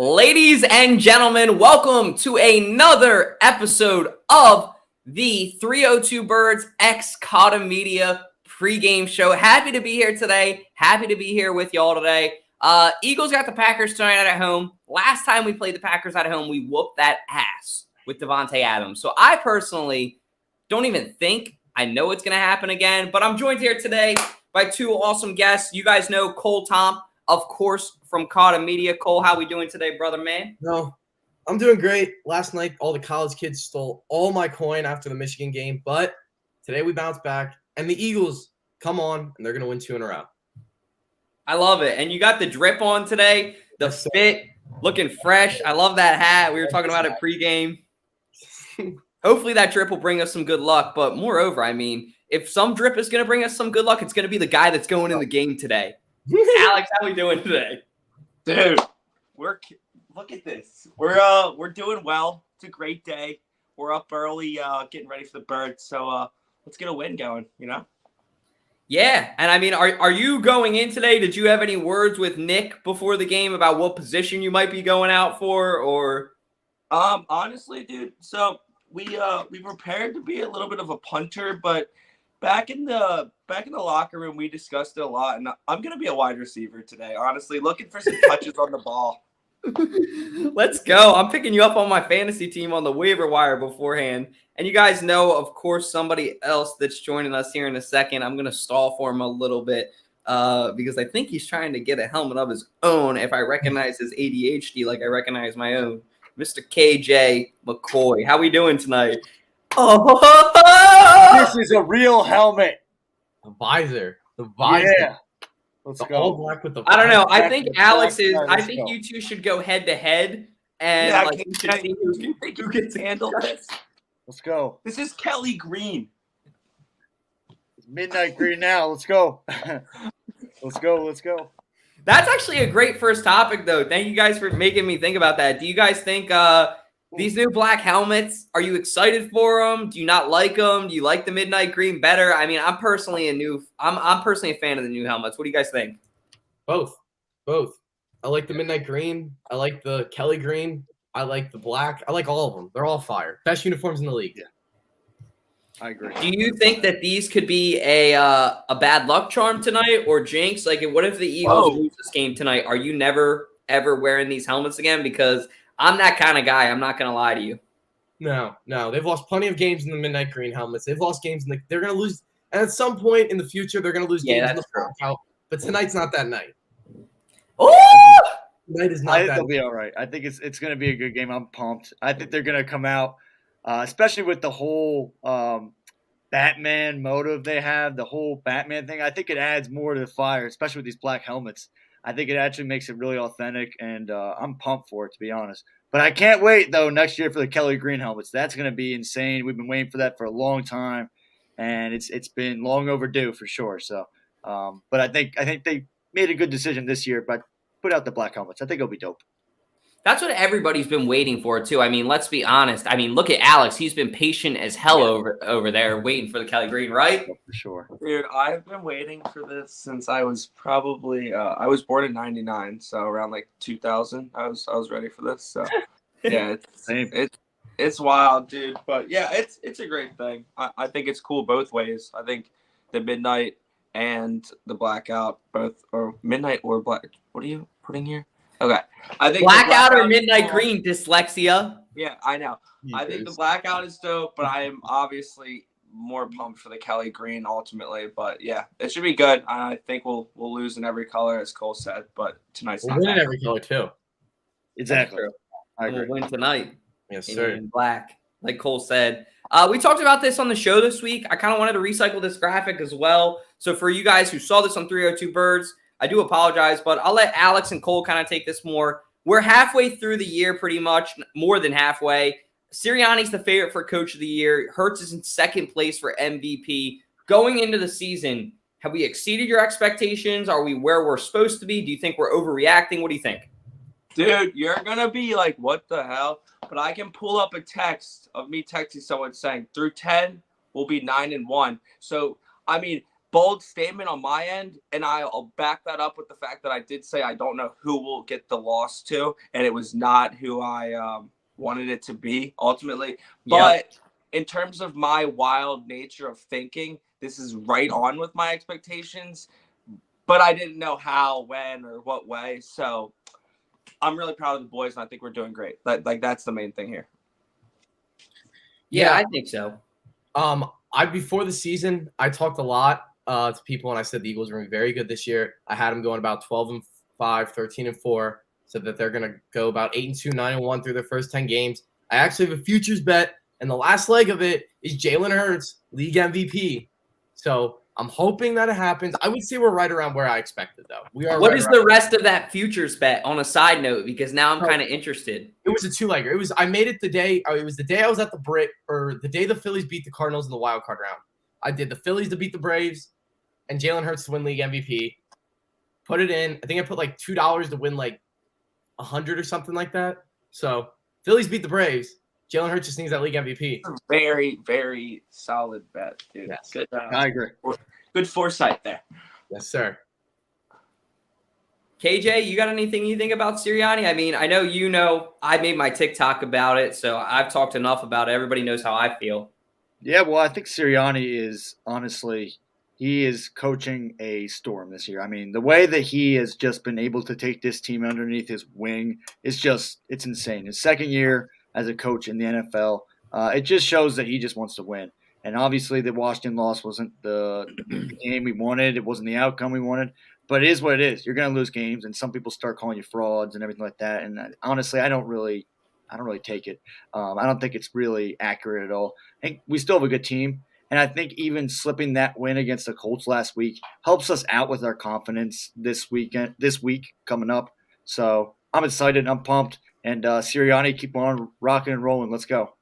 Ladies and gentlemen, welcome to another episode of the 302 Birds x Cahtah Media pregame show. Happy to be here today. Happy to be here with y'all today. Eagles got the Packers tonight at home. Last time we played the Packers at home, we whooped that ass with Devonta Adams. So I personally don't even think I know it's going to happen again, but I'm joined here today by two awesome guests. You guys know Cole Tom, of course, from Cahtah Media. Cole, how we doing today, brother man? No, I'm doing great. Last night, all the college kids stole all my coin after the Michigan game, but today we bounced back, and the Eagles come on, and they're going to win 2 in a row. I love it. And you got the drip on today, the fit, looking fresh. I love that hat. We were talking about it pregame. Hopefully that drip will bring us some good luck, but moreover, I mean, if some drip is going to bring us some good luck, it's going to be the guy that's going in the game today. Alex, how we doing today? Dude, look at this. We're doing well. It's a great day. We're up early, getting ready for the Birds. So let's get a win going, you know? Yeah, and I mean, are you going in today? Did you have any words with Nick before the game about what position you might be going out for, or? Honestly, dude. So we prepared to be a little bit of a punter, but back in the locker room, we discussed it a lot, and I'm gonna be a wide receiver today. Honestly, looking for some touches on the ball. Let's go. I'm picking you up on my fantasy team on the waiver wire beforehand. And you guys know, of course, somebody else that's joining us here in a second. I'm going to stall for him a little bit because I think he's trying to get a helmet of his own if I recognize his ADHD like I recognize my own. Mr. KJ McCoy. How we doing tonight? Oh, this is a real helmet. The visor. Yeah. Let's go. All black with the I don't know. I think Alex is. I think you two should go head to head, and Yeah, like, you should see who gets handle this. Let's go. This is Kelly Green. It's midnight green now. Let's go. Let's go. That's actually a great first topic, though. Thank you guys for making me think about that. Do you guys think these new black helmets, are you excited for them? Do you not like them? Do you like the midnight green better? I mean, I'm personally a fan of the new helmets. What do you guys think? Both. I like the midnight green. I like the Kelly green. I like the black. I like all of them. They're all fire. Best uniforms in the league. Yeah. I agree. Do you think that these could be a bad luck charm tonight or jinx? Like, what if the Eagles lose this game tonight? Are you never, ever wearing these helmets again? Because I'm that kind of guy. I'm not going to lie to you. No. They've lost plenty of games in the midnight green helmets. They've lost games. They're going to lose. And at some point in the future, they're going to lose games in the blackout. But tonight's not that night. Oh! Tonight is not that They'll be all right. I think it's going to be a good game. I'm pumped. I think they're going to come out, especially with the whole Batman motive they have, the whole Batman thing. I think it adds more to the fire, especially with these black helmets. I think it actually makes it really authentic, and I'm pumped for it, to be honest. But I can't wait, though, next year for the Kelly Green helmets. That's going to be insane. We've been waiting for that for a long time, and it's been long overdue for sure. So, but I think they made a good decision this year, but put out the black helmets. I think it'll be dope. That's what everybody's been waiting for, too. I mean, let's be honest. I mean, look at Alex. He's been patient as hell over there waiting for the Kelly Green, right? For sure. Dude, I've been waiting for this since I was probably I was born in '99, so around like 2000, I was ready for this. So yeah, it's wild, dude. But yeah, it's a great thing. I think it's cool both ways. I think the midnight and the blackout both, or midnight or black. What are you putting here? Okay, I think blackout or midnight green, dyslexia. Yeah, I know. I think the blackout is dope, but I am obviously more pumped for the Kelly Green ultimately. But yeah, it should be good. I think we'll lose in every color, as Cole said, but tonight's we'll win in every color too. Exactly. I agree. We'll win tonight. Yes, sir. In black, like Cole said. We talked about this on the show this week. I kind of wanted to recycle this graphic as well. So for you guys who saw this on 302 Birds, I do apologize, but I'll let Alex and Cole kind of take this more. We're halfway through the year pretty much, more than halfway. Sirianni's the favorite for Coach of the Year. Hurts is in second place for MVP. Going into the season, have we exceeded your expectations? Are we where we're supposed to be? Do you think we're overreacting? What do you think? Dude, you're going to be like, what the hell? But I can pull up a text of me texting someone saying, through 10, we'll be 9-1. So, I mean, bold statement on my end, and I'll back that up with the fact that I did say I don't know who will get the loss to, and it was not who I wanted it to be ultimately. But in terms of my wild nature of thinking, this is right on with my expectations, but I didn't know how, when, or what way. So I'm really proud of the boys, and I think we're doing great. That's the main thing here. Yeah, I think so. Before the season, I talked a lot to people, and I said the Eagles are going to be very good this year. I had them going about 12-5, 13-4, said that they're going to go about 8-2, 9-1 through their first 10 games. I actually have a futures bet, and the last leg of it is Jalen Hurts, league MVP. So I'm hoping that it happens. I would say we're right around where I expected, though. What is the rest of that futures bet on a side note? Because now I'm kind of interested. It was a two-legger. I made it the day. It was the day I was at the day the Phillies beat the Cardinals in the wild card round. I did the Phillies to beat the Braves, and Jalen Hurts to win league MVP. Put it in. I think I put like $2 to win like 100 or something like that. So Phillies beat the Braves. Jalen Hurts just needs that league MVP. Very, very solid bet, dude. Yes. Good. I agree. Good foresight there. Yes, sir. KJ, you got anything you think about Sirianni? I mean, I know I made my TikTok about it, so I've talked enough about it. Everybody knows how I feel. Yeah, well, I think Sirianni is honestly, he is coaching a storm this year. I mean, the way that he has just been able to take this team underneath his wing is it's insane. His second year as a coach in the NFL, it just shows that he just wants to win. And obviously the Washington loss wasn't the game we wanted. It wasn't the outcome we wanted. But it is what it is. You're going to lose games, and some people start calling you frauds and everything like that. And honestly, I don't really take it. I don't think it's really accurate at all. I think we still have a good team, and I think even slipping that win against the Colts last week helps us out with our confidence this week coming up. So I'm excited. I'm pumped. And Sirianni, keep on rocking and rolling. Let's go.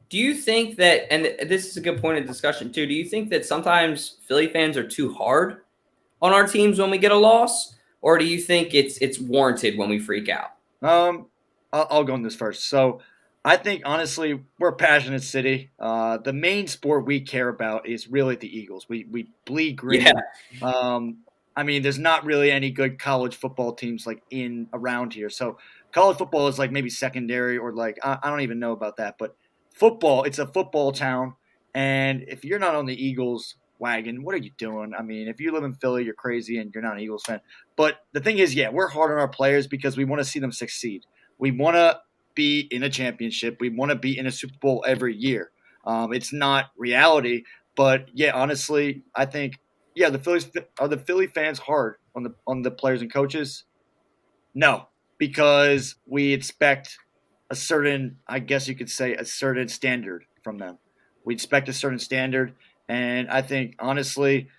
Do you think that, and this is a good point of discussion too, do you think that sometimes Philly fans are too hard on our teams when we get a loss, or do you think it's warranted when we freak out? I'll go on this first. So I think, honestly, we're a passionate city. The main sport we care about is really the Eagles. We bleed green. Yeah. I mean, there's not really any good college football teams like around here. So college football is like maybe secondary, or like I don't even know about that. But football, it's a football town. And if you're not on the Eagles wagon, what are you doing? I mean, if you live in Philly, you're crazy and you're not an Eagles fan. But the thing is, yeah, we're hard on our players because we want to see them succeed. We want to be in a championship. We want to be in a Super Bowl every year. It's not reality, but yeah, honestly, I think, yeah, the Philly fans hard on the players and coaches? No, because we expect a certain, I guess you could say, a certain standard from them. We expect a certain standard, and I think, honestly,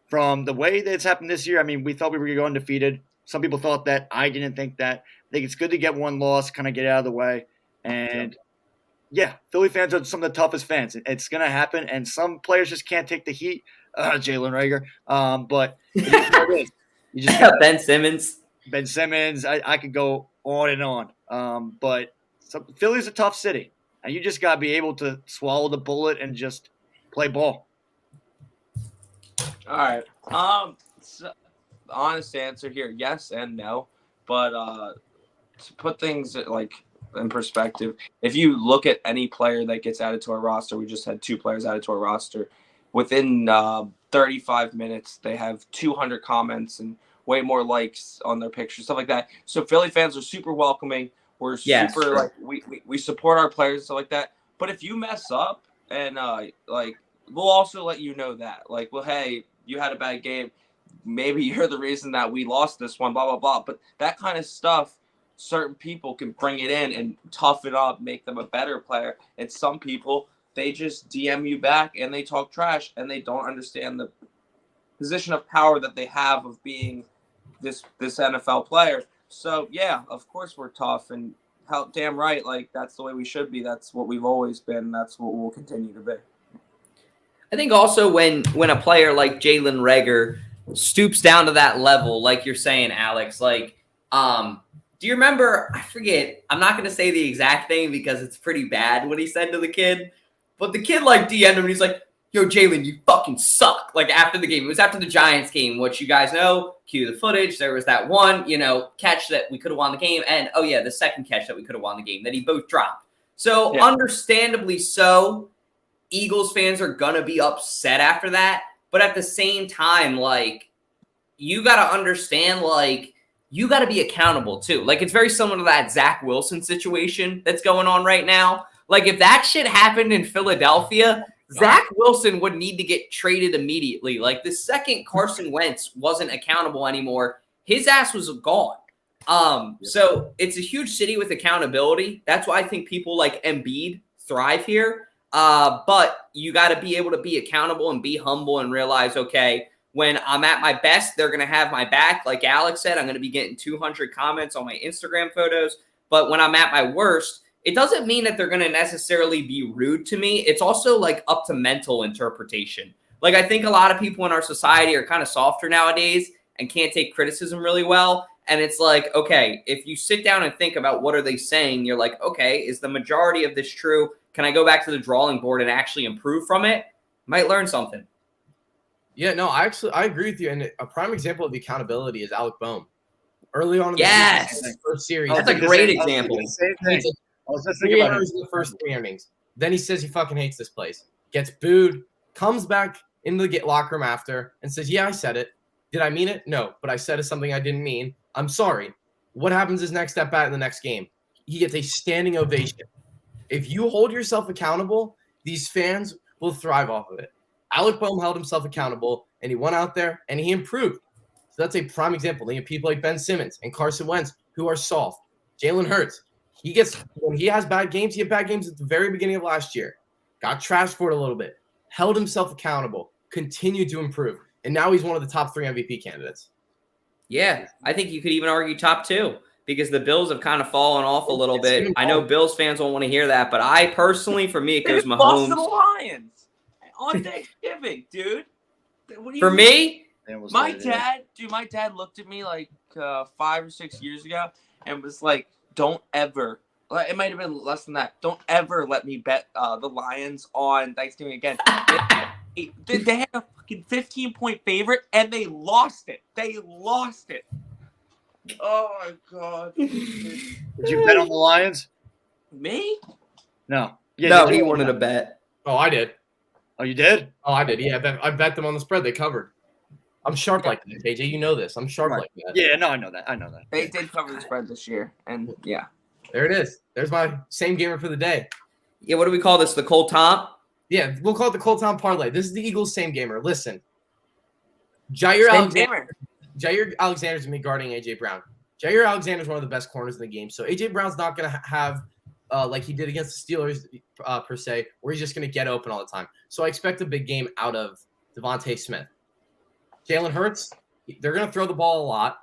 from the way that it's happened this year, I mean, we thought we were going to go undefeated. Some people thought that. I didn't think that. I think it's good to get one loss, kind of get out of the way. And, yeah, Philly fans are some of the toughest fans. It's going to happen, and some players just can't take the heat. Jalen Reagor. But it is what it is. You just got Ben Simmons. Ben Simmons. I could go on and on. But Philly's a tough city, and you just got to be able to swallow the bullet and just play ball. All right. So the honest answer here, yes and no. But to put things like in perspective, if you look at any player that gets added to our roster, we just had 2 players added to our roster. Within 35 minutes, they have 200 comments and way more likes on their pictures, stuff like that. So Philly fans are super welcoming. We're super like we support our players and stuff like that. But if you mess up, and like we'll also let you know that, like, well, hey, you had a bad game. Maybe you're the reason that we lost this one, blah, blah, blah. But that kind of stuff, certain people can bring it in and toughen up, make them a better player. And some people, they just DM you back and they talk trash and they don't understand the position of power that they have of being this NFL player. So, yeah, of course we're tough, and how damn right, like, that's the way we should be. That's what we've always been. That's what we'll continue to be. I think also when a player like Jalen Reagor stoops down to that level, like you're saying, Alex, like, do you remember, I forget, I'm not going to say the exact thing because it's pretty bad what he said to the kid, but the kid like DM'd him and he's like, yo, Jalen, you fucking suck. Like after the game, it was after the Giants game, which you guys know, cue the footage. There was that one, catch that we could have won the game. And the second catch that we could have won the game that he both dropped. So understandably so, Eagles fans are going to be upset after that. But at the same time, like, you got to understand, like, you got to be accountable too. Like, it's very similar to that Zach Wilson situation that's going on right now. Like, if that shit happened in Philadelphia, Zach Wilson would need to get traded immediately. Like, the second Carson Wentz wasn't accountable anymore, his ass was gone. So it's a huge city with accountability. That's why I think people like Embiid thrive here. But you got to be able to be accountable and be humble and realize, okay, when I'm at my best, they're going to have my back. Like Alex said, I'm going to be getting 200 comments on my Instagram photos. But when I'm at my worst, it doesn't mean that they're going to necessarily be rude to me. It's also like up to mental interpretation. Like, I think a lot of people in our society are kind of softer nowadays and can't take criticism really well. And it's like, okay, if you sit down and think about what are they saying, you're like, okay, is the majority of this true? Can I go back to the drawing board and actually improve from it? Might learn something. Yeah, no, I agree with you. And a prime example of the accountability is Alec Boehm. Early on in the first series. That's a great example. I was just thinking about it in the first 3 innings. Then he says he fucking hates this place. Gets booed, comes back into the locker room after and says, yeah, I said it. Did I mean it? No, but I said it's something I didn't mean. I'm sorry. What happens is next step bat in the next game? He gets a standing ovation. If you hold yourself accountable, these fans will thrive off of it. Alec Boehm held himself accountable, and he went out there, and he improved. So that's a prime example. Then you have people like Ben Simmons and Carson Wentz who are soft. Jalen Hurts. When he has bad games, he had bad games at the very beginning of last year. Got trashed for it a little bit. Held himself accountable. Continued to improve. And now he's one of the top 3 MVP candidates. Yeah, I think you could even argue top 2 because the Bills have kind of fallen off a little bit. I know Bills fans won't want to hear that, but I personally, for me, it goes Mahomes. Lost to the Lions on Thanksgiving, dude. For me, my dad looked at me like 5 or 6 years ago and was like, don't ever, it might have been less than that, don't ever let me bet the Lions on Thanksgiving again. They had a fucking 15-point favorite, and they lost it. Oh, my God. Did you bet on the Lions? Me? No. Yeah, no, he wanted to bet. Oh, I did. Oh, you did? Oh, I did. Yeah, I bet them on the spread. They covered. I'm sharp like that, KJ. You know this. I'm sharp like that. Yeah, no, I know that. They did cover the spread this year, and yeah. There it is. There's my same gamer for the day. Yeah, what do we call this? The Cole Tom? Yeah, we'll call it the Cole Tom parlay. This is the Eagles' same gamer. Listen. Jair Alexander's me guarding A.J. Brown. Jair Alexander's one of the best corners in the game. So A.J. Brown's not going to have, like he did against the Steelers, per se, where he's just going to get open all the time. So I expect a big game out of Devonta Smith. Jalen Hurts, they're going to throw the ball a lot.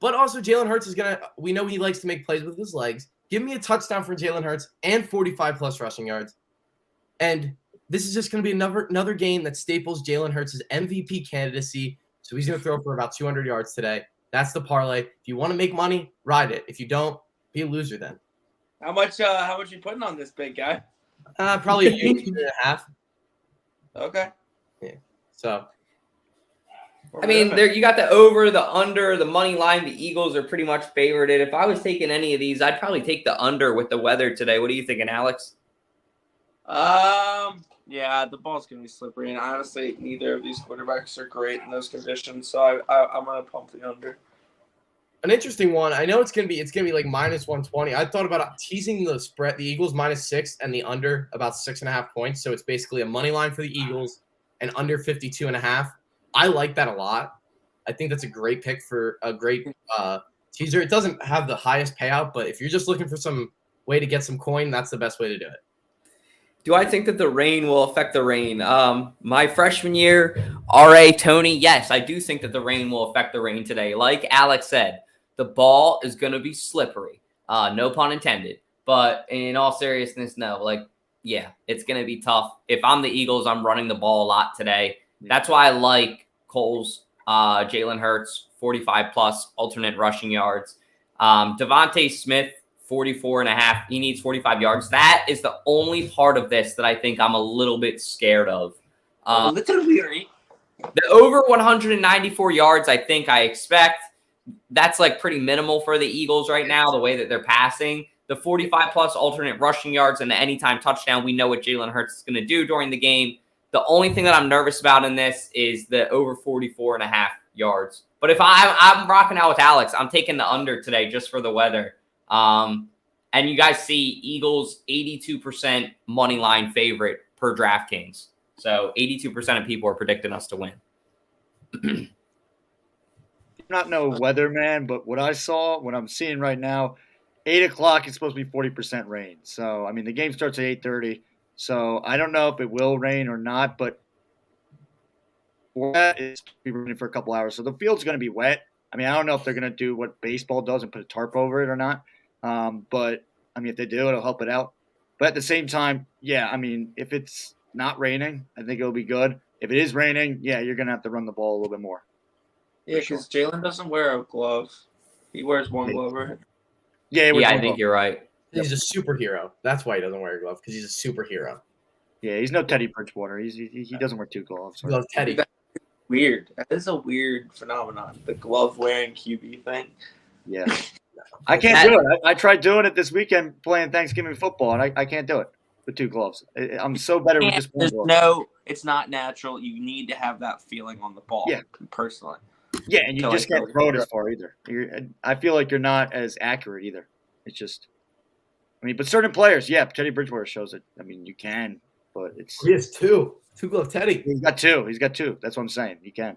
But also Jalen Hurts is going to – we know he likes to make plays with his legs. Give me a touchdown for Jalen Hurts and 45-plus rushing yards. And this is just going to be another game that staples Jalen Hurts' MVP candidacy. So he's going to throw for about 200 yards today. That's the parlay. If you want to make money, ride it. If you don't, be a loser then. How much you putting on this big guy? Probably 2.5. Okay. Yeah. So. I mean, there you got the over, the under, the money line. The Eagles are pretty much favorited. If I was taking any of these, I'd probably take the under with the weather today. What are you thinking, Alex? Yeah, the ball's gonna be slippery, and honestly, neither of these quarterbacks are great in those conditions. So I'm gonna pump the under. An interesting one. I know it's gonna be like minus 120. I thought about teasing the spread, the Eagles -6 and the under about 6.5 points. So it's basically a money line for the Eagles and under 52.5. I like that a lot. I think that's a great pick for a great teaser. It doesn't have the highest payout, but if you're just looking for some way to get some coin, that's the best way to do it. Do I think that the rain will affect the rain? My freshman year, R.A. Tony, yes, I do think that the rain will affect the rain today. Like Alex said, the ball is going to be slippery. No pun intended. But in all seriousness, no. Yeah, it's going to be tough. If I'm the Eagles, I'm running the ball a lot today. That's why I like Cole's Jalen Hurts, 45-plus alternate rushing yards. Devonta Smith, 44.5. He needs 45 yards. That is the only part of this that I think I'm a little bit scared of. Literally. The over 194 yards, I think I expect. That's like pretty minimal for the Eagles right now, the way that they're passing. The 45-plus alternate rushing yards and the anytime touchdown, we know what Jalen Hurts is going to do during the game. The only thing that I'm nervous about in this is the over 44.5 yards. But if I'm rocking out with Alex, I'm taking the under today just for the weather. And you guys see Eagles 82% money line favorite per DraftKings. So 82% of people are predicting us to win. I'm not no weatherman, but what I'm seeing right now, 8 o'clock is supposed to be 40% rain. So, I mean, the game starts at 8:30. So, I don't know if it will rain or not, but it's be raining for a couple hours. So, the field's going to be wet. I mean, I don't know if they're going to do what baseball does and put a tarp over it or not. But, I mean, if they do, it'll help it out. But at the same time, yeah, I mean, if it's not raining, I think it'll be good. If it is raining, yeah, you're going to have to run the ball a little bit more. Yeah, because Jalen doesn't wear a glove. He wears one glove, right? Yeah, I think you're right. He's a superhero. That's why he doesn't wear a glove, because he's a superhero. Yeah, he's no Teddy Bridgewater. He doesn't wear 2 gloves. He loves Teddy. That's weird. That is a weird phenomenon, the glove-wearing QB thing. Yeah. I can't do it. I tried doing it this weekend playing Thanksgiving football, and I can't do it with 2 gloves. I'm so better with just one glove. No, it's not natural. You need to have that feeling on the ball, personally. Yeah, and you just can't throw it as far either. I feel like you're not as accurate either. It's just, I mean, but certain players, yeah, Teddy Bridgewater shows it. I mean, you can, but it's. He has 2 glove Teddy. He's got 2. He's got 2. That's what I'm saying. He can.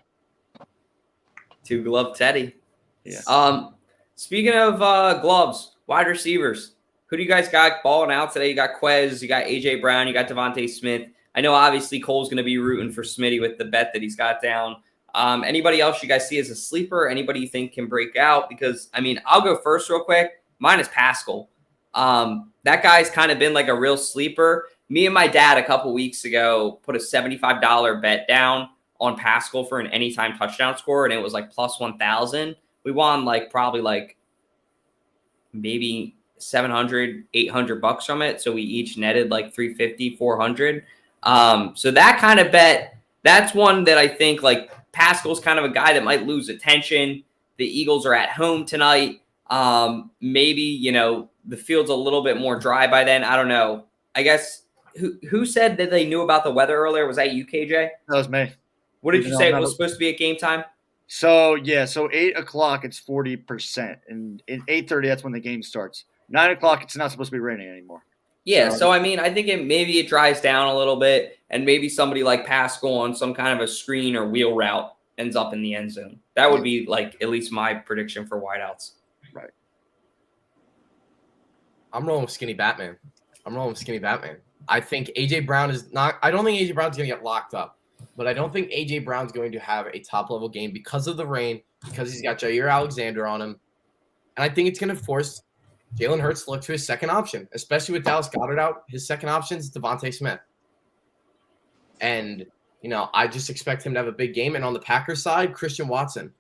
2 glove Teddy. Yeah. Speaking of gloves, wide receivers, who do you guys got balling out today? You got Quez, you got AJ Brown, you got Devonta Smith. I know obviously Cole's going to be rooting for Smitty with the bet that he's got down. Anybody else you guys see as a sleeper? Anybody you think can break out? Because, I mean, I'll go first real quick. Mine is Pascal. That guy's kind of been like a real sleeper. Me and my dad a couple weeks ago put a $75 bet down on Pascal for an anytime touchdown score, and it was like plus 1,000. We won probably maybe 700, 800 bucks from it. So we each netted like 350, 400. So that kind of bet, that's one that I think Pascal's kind of a guy that might lose attention. The Eagles are at home tonight. Maybe, the field's a little bit more dry by then. I don't know. I guess who said that they knew about the weather earlier? Was that you, KJ? That was me. What did you say it was supposed to be at game time? So 8 o'clock, it's 40%. And in 8:30, that's when the game starts. 9 o'clock, it's not supposed to be raining anymore. Yeah, so I mean, I think maybe it dries down a little bit, and maybe somebody like Pascal on some kind of a screen or wheel route ends up in the end zone. That would be at least my prediction for wideouts. Right. I'm rolling with Skinny Batman. I think AJ Brown is not. I don't think AJ Brown's going to get locked up. But I don't think A.J. Brown's going to have a top-level game because of the rain, because he's got Jair Alexander on him. And I think it's going to force Jalen Hurts to look to his second option, especially with Dallas Goedert out. His second option is Devonta Smith. And, I just expect him to have a big game. And on the Packers side, Christian Watson.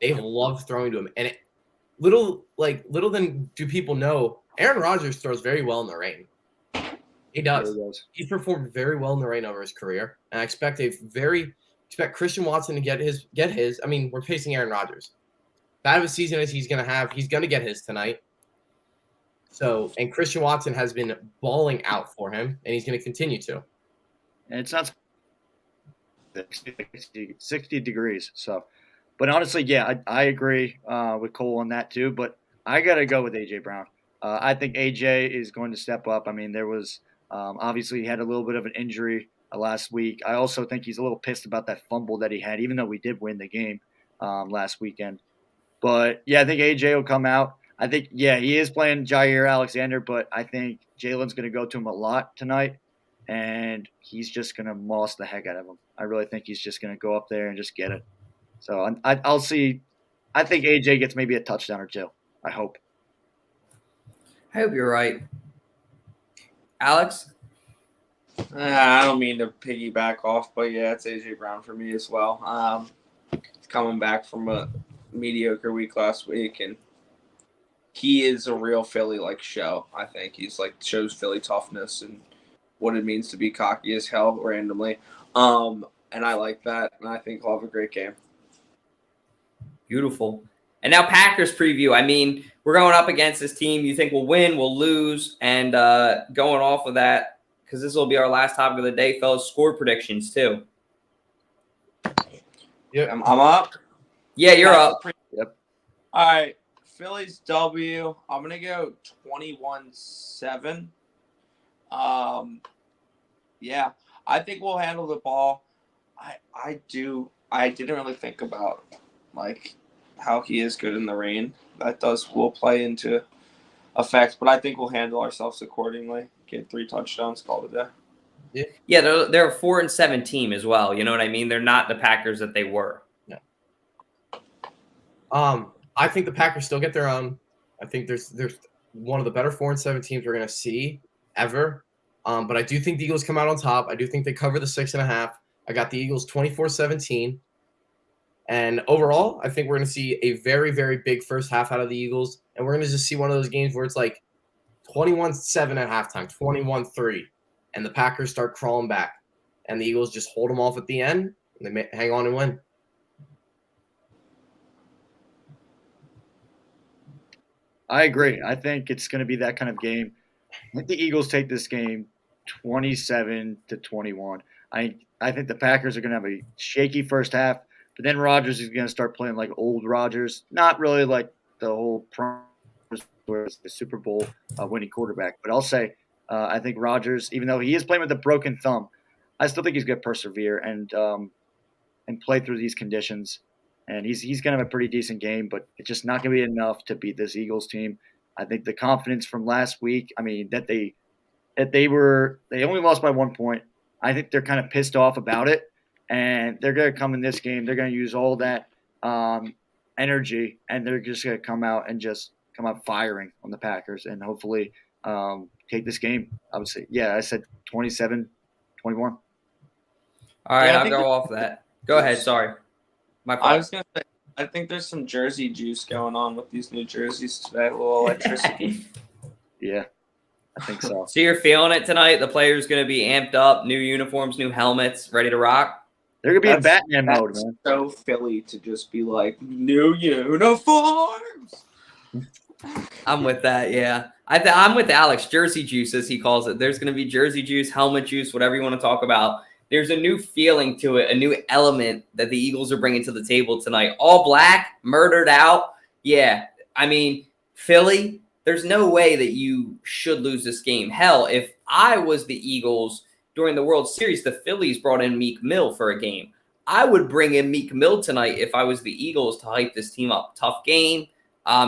They love throwing to him. And little than do people know, Aaron Rodgers throws very well in the rain. He does. He's performed very well in the rain over his career, and I expect Christian Watson to get his. I mean, we're facing Aaron Rodgers. Bad of a season as he's going to have, he's going to get his tonight. So, and Christian Watson has been balling out for him, and he's going to continue to. And it's not 60 degrees. So, but honestly, yeah, I agree with Cole on that too. But I got to go with AJ Brown. I think AJ is going to step up. I mean, there was. Obviously, he had a little bit of an injury last week. I also think he's a little pissed about that fumble that he had, even though we did win the game last weekend. But, yeah, I think AJ will come out. I think, yeah, he is playing Jair Alexander, but I think Jalen's going to go to him a lot tonight, and he's just going to moss the heck out of him. I really think he's just going to go up there and just get it. So I'll see. I think AJ gets maybe a touchdown or 2. I hope. I hope you're right. Alex? I don't mean to piggyback off, but yeah, it's AJ Brown for me as well. He's coming back from a mediocre week last week, and he is a real Philly show. I think he's shows Philly toughness and what it means to be cocky as hell randomly. And I like that, and I think he'll have a great game. Beautiful. And now Packers preview. I mean, we're going up against this team you think we'll win, we'll lose, and going off of that, because this will be our last topic of the day, fellas, score predictions too. Yep. I'm up. Yeah, you're up. Yep. All right. Phillies W. I'm going to go 21-7. Yeah, I think we'll handle the ball. I didn't really think about, like, how he is good in the rain. That will play into effect, but I think we'll handle ourselves accordingly. Get 3 touchdowns, call it a day. Yeah, they're a 4-7 team as well. You know what I mean? They're not the Packers that they were. No. I think the Packers still get their own. I think there's one of the better 4-7 teams we're gonna see ever. But I do think the Eagles come out on top. I do think they cover the 6.5. I got the Eagles 24-17. And overall, I think we're going to see a very, very big first half out of the Eagles. And we're going to just see one of those games where it's like 21-7 at halftime, 21-3. And the Packers start crawling back. And the Eagles just hold them off at the end. And they may hang on and win. I agree. I think it's going to be that kind of game. I think the Eagles take this game 27-21. I think the Packers are going to have a shaky first half. But then Rodgers is going to start playing like old Rodgers, not really like the whole where it's the Super Bowl winning quarterback. But I'll say I think Rodgers, even though he is playing with a broken thumb, I still think he's going to persevere and play through these conditions. And he's going to have a pretty decent game, but it's just not going to be enough to beat this Eagles team. I think the confidence from last week, I mean, that they only lost by 1 point. I think they're kind of pissed off about it. And they're going to come in this game. They're going to use all that energy, and they're just going to come out firing on the Packers and hopefully take this game. I would say, yeah, I said 27-21. All right, I'll go off that. Go ahead. Sorry. My fault. I was going to say, I think there's some jersey juice going on with these new jerseys today, a little electricity. Yeah, I think so. So you're feeling it tonight? The players going to be amped up, new uniforms, new helmets, ready to rock? They're going to be in Batman mode, man. So Philly to just be like, new uniforms. I'm with that, yeah. I'm with Alex. Jersey juice, as he calls it. There's going to be jersey juice, helmet juice, whatever you want to talk about. There's a new feeling to it, a new element that the Eagles are bringing to the table tonight. All black, murdered out. Yeah, I mean, Philly, there's no way that you should lose this game. Hell, if I was the Eagles during the World Series, the Phillies brought in Meek Mill for a game. I would bring in Meek Mill tonight if I was the Eagles to hype this team up. Tough game.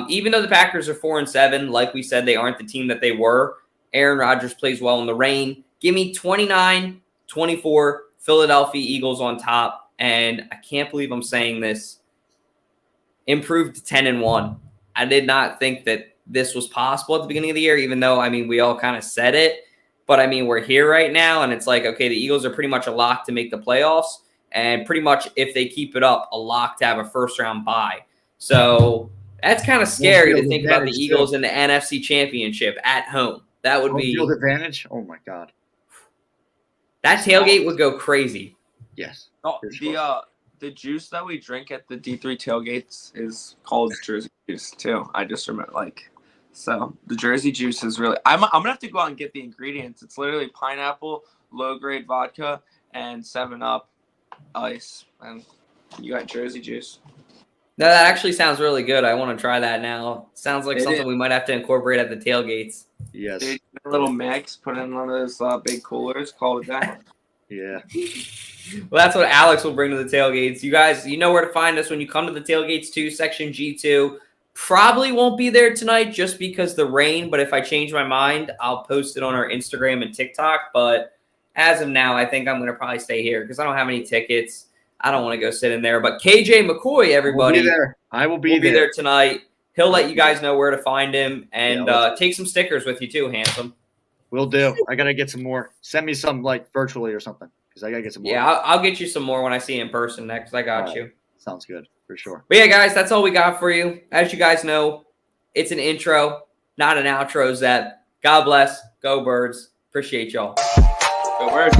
Even though the Packers are 4-7, like we said, they aren't the team that they were. Aaron Rodgers plays well in the rain. Give me 29-24 Philadelphia Eagles on top. And I can't believe I'm saying this. Improved to 10-1. I did not think that this was possible at the beginning of the year, even though, I mean, we all kind of said it. But, I mean, we're here right now, and it's like, okay, the Eagles are pretty much a lock to make the playoffs, and pretty much if they keep it up, a lock to have a first-round bye. So that's kind of scary to think about the Eagles in the NFC Championship at home. That would be – field advantage? Oh, my God. That tailgate would go crazy. Yes. Oh, the juice that we drink at the D3 tailgates is called Jersey juice, too. I just remember, like – so the Jersey juice is really. I'm gonna have to go out and get the ingredients. It's literally pineapple, low grade vodka, and 7-Up ice, and you got Jersey juice. No, that actually sounds really good. I want to try that now. Sounds like something we might have to incorporate at the tailgates. Yes. Dude, a little mix, put it in one of those big coolers, call it that. Yeah. Well, that's what Alex will bring to the tailgates. You guys, you know where to find us when you come to the tailgates too. Section G2. Probably won't be there tonight just because the rain, but if I change my mind, I'll post it on our Instagram and TikTok. But as of now, I think I'm going to probably stay here because I don't have any tickets. I don't want to go sit in there. But KJ McCoy, everybody, I will be there tonight. He'll let you guys know where to find him and take some stickers with you too, handsome. Will do. I got to get some more. Send me some like virtually or something because I got to get some more. Yeah, I'll get you some more when I see you in person next. I got you. Sounds good. For sure. But yeah, guys, that's all we got for you. As you guys know, it's an intro, not an outro, Zeb. God bless. Go Birds. Appreciate y'all. Go Birds.